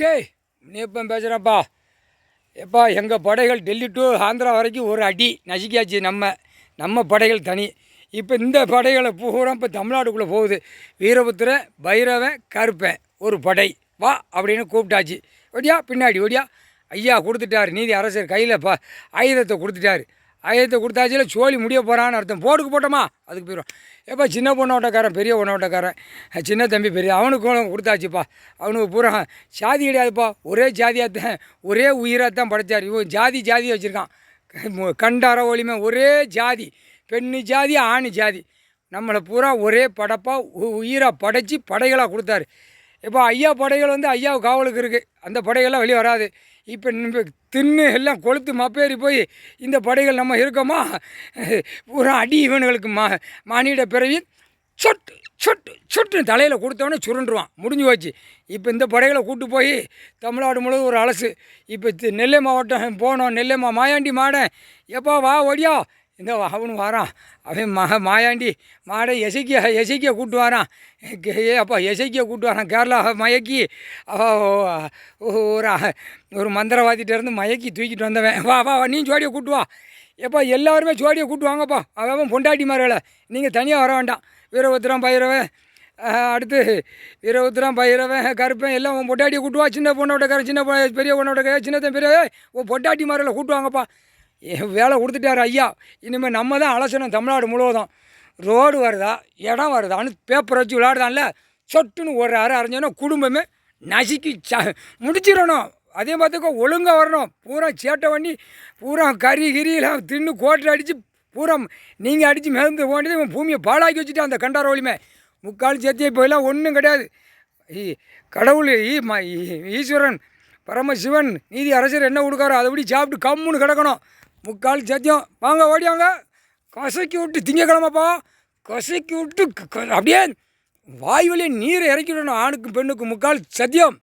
சே நீ இப்போ பேசுகிறப்பா எப்பா எங்கள் படைகள் டெல்லி டு ஆந்திரா வரைக்கும் ஒரு அடி நசுக்கியாச்சு. நம்ம படைகள் தனி. இப்போ இந்த படைகளை பூரா இப்போ தமிழ்நாட்டுக்குள்ளே போகுது. வீரபுத்திரன், பைரவன், கருப்பன் ஒரு படை வா அப்படின்னு கூப்பிட்டாச்சு. ஒடியா பின்னாடி ஒடியா ஐயா கொடுத்துட்டார். நீதி அரசர் கையில் ஆயுதத்தை கொடுத்துட்டாரு. ஆயுதத்தை கொடுத்தாச்சுல சோழி முடிய போகிறான்னு அர்த்தம். போட்டுக்கு போட்டோமா அதுக்கு போயிடும். எப்போ சின்ன பொண்ணோட்டக்காரன் பெரிய பொண்ணோட்டக்காரன் சின்ன தம்பி பெரிய அவனுக்கு கொடுத்தாச்சுப்பா. அவனுக்கு பூரா சாதி கிடையாதுப்பா. ஒரே ஜாதியாக தான் ஒரே உயிராக தான் படைத்தார். இவன் ஜாதியை வச்சுருக்கான். கண்டார ஒளிமை ஒரே ஜாதி, பெண்ணு ஜாதி ஆணு ஜாதி. நம்மளை பூரா ஒரே படைப்பாக உயிராக படைச்சி படைகளாக கொடுத்தாரு. இப்போ ஐயா படைகள் ஐயா காவலுக்கு இருக்குது. அந்த படைகள்லாம் வெளியே வராது. இப்போ தின்னு எல்லாம் கொளுத்து மப்பேறி போய் இந்த படைகள் நம்ம இருக்கோமா பூரா அடி இவனுங்களுக்கு மானிட பிறவி சொட்டு சொட்டு சொட்டு தலையில் கொடுத்தவொடனே சுருண்டுருவான். முடிஞ்சு போச்சு. இப்போ இந்த படைகளை கூப்பிட்டு போய் தமிழ்நாடு முழுவதும் ஒரு அலசு. இப்போ நெல்லை மாவட்டம் போனோம். நெல்லை மாயாண்டி மாடன் எப்போ வா ஓடியா இந்த அவனு வாரான். அவன் மாயாண்டி மாடை எசைக்கிய கூப்பிட்டு வாரான். அப்பா எசைக்கிய கூப்பிட்டு வரான். கேரளா மயக்கி ஒரு மந்திரவாதிகிட்டேருந்து மயக்கி தூக்கிட்டு வந்தவன். வா நீ ஜோடியை கூப்பிட்டு வா. எப்பா எல்லாருமே ஜோடியை கூப்பிட்டு வாங்கப்பா. அவன் பொண்டாட்டி மார்களை நீங்கள் தனியாக வர வேண்டாம். வீரபத்திரன், பைரவன், அடுத்து வீரபத்திரன், பைரவன், கருப்பன் எல்லாம் உன் பொட்டாட்டியை கூட்டுவா. சின்ன பொண்ணோட்டக்காரன், பெரிய பொண்ணோட்டக்காரன், சின்னத்தன் பெரிய உன் பொட்டாட்டி மார்களை கூட்டுவாங்கப்பா. வேலை கொடுத்துட்டார் ஐயா. இனிமேல் நம்ம தான் அலசணும். தமிழ்நாடு முழுவதும் ரோடு வருதா இடம் வருதான்னு பேப்பர் வச்சு விளையாடுதான்ல சொட்டுன்னு ஒரு அரைஞ்சோன்னா குடும்பமே நசுக்கி முடிச்சிடணும். அதே பார்த்துக்கோ ஒழுங்காக வரணும். பூரா சேட்டை வண்டி பூரா கிரியெல்லாம் தின்னு கோட்டை அடித்து பூரா நீங்கள் அடித்து மிதந்து போனது இவன் பூமியை பாழாக்கி வச்சுட்டு அந்த கண்டார ஒளிமை முக்கால் சேர்த்தியை போயெல்லாம் ஒன்றும் கிடையாது. கடவுள் ஈஸ்வரன் பரமசிவன் நீதி அரசர் என்ன கொடுக்காரோ அதைப்படி சாப்பிட்டு கம்முன்னு கிடக்கணும். முக்கால் சத்தியம் வாங்க ஓடியாங்க. கசக்கி விட்டு திங்கக்கிழமைப்பா கசக்கி விட்டு அப்படியே வாய் வழியே நீரை இறக்கி விடணும். ஆணுக்கும் பெண்ணுக்கும் முக்கால் சத்தியம்.